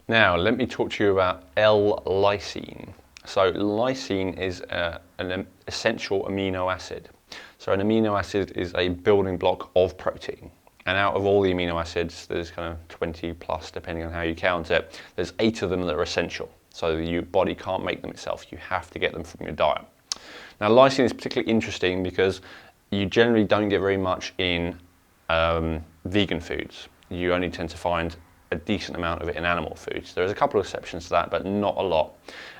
Now, let me talk to you about L-Lysine. So, lysine is an essential amino acid. So, an amino acid is a building block of protein. And out of all the amino acids, there's kind of 20 plus, depending on how you count it, there's 8 of them that are essential. So, your body can't make them itself. You have to get them from your diet. Now, lysine is particularly interesting because you generally don't get very much in vegan foods. You only tend to find a decent amount of it in animal foods. There's a couple of exceptions to that, but not a lot.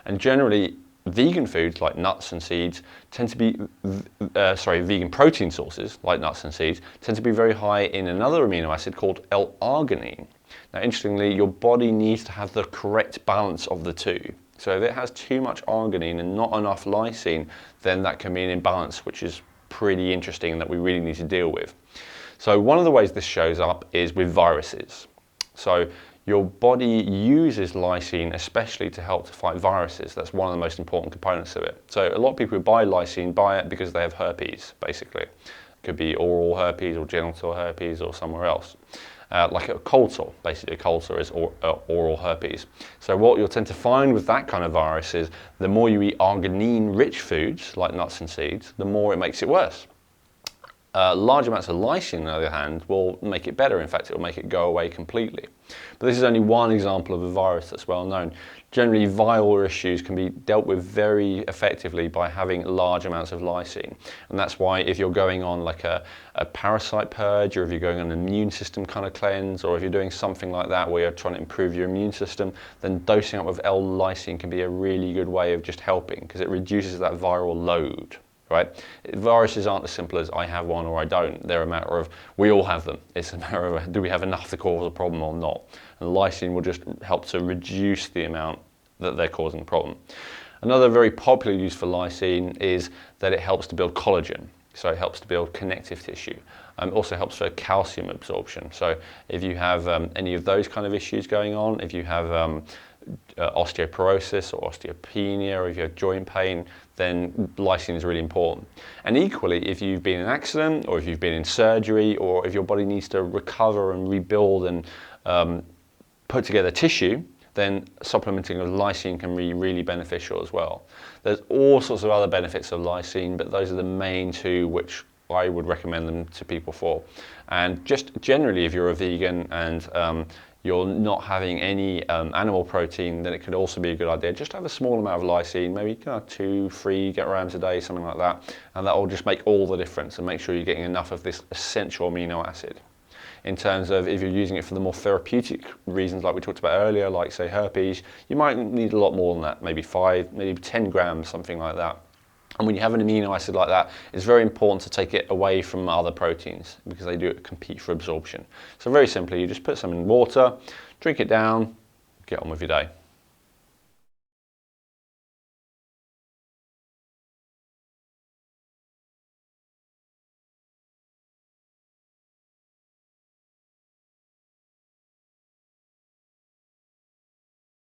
And generally, vegan foods like nuts and seeds tend to be, vegan protein sources like nuts and seeds tend to be very high in another amino acid called L-Arginine. Now, interestingly, your body needs to have the correct balance of the two. So if it has too much arginine and not enough lysine, then that can be an imbalance, which is pretty interesting and that we really need to deal with. So one of the ways this shows up is with viruses. So your body uses lysine especially to help to fight viruses. That's one of the most important components of it. So a lot of people who buy lysine buy it because they have herpes, basically. It could be oral herpes or genital herpes or somewhere else. Like a cold sore, basically a cold sore is oral herpes. So what you'll tend to find with that kind of virus is the more you eat arginine-rich foods, like nuts and seeds, the more it makes it worse. Large amounts of lysine, on the other hand, will make it better. In fact, it will make it go away completely. But this is only one example of a virus that's well known. Generally, viral issues can be dealt with very effectively by having large amounts of lysine. And that's why if you're going on like a parasite purge, or if you're going on an immune system kind of cleanse, or if you're doing something like that where you're trying to improve your immune system, then dosing up with L-lysine can be a really good way of just helping, because it reduces that viral load. Right? Viruses aren't as simple as I have one or I don't. They're a matter of we all have them. It's a matter of do we have enough to cause a problem or not. And lysine will just help to reduce the amount that they're causing a problem. Another very popular use for lysine is that it helps to build collagen. So it helps to build connective tissue. It also helps for calcium absorption. So if you have any of those kind of issues going on, if you have osteoporosis or osteopenia, or if you have joint pain, then lysine is really important. And equally, if you've been in an accident, or if you've been in surgery, or if your body needs to recover and rebuild and put together tissue, then supplementing with lysine can be really beneficial as well. There's all sorts of other benefits of lysine, but those are the main two which I would recommend them to people for. And just generally, if you're a vegan and you're not having any animal protein, then it could also be a good idea just to have a small amount of lysine, maybe 2-3 grams a day, something like that, and that will just make all the difference and make sure you're getting enough of this essential amino acid. In terms of if you're using it for the more therapeutic reasons like we talked about earlier, like say herpes, you might need a lot more than that, maybe 5, maybe 10 grams, something like that. And when you have an amino acid like that, it's very important to take it away from other proteins because they do compete for absorption. So very simply, you just put some in water, drink it down, get on with your day.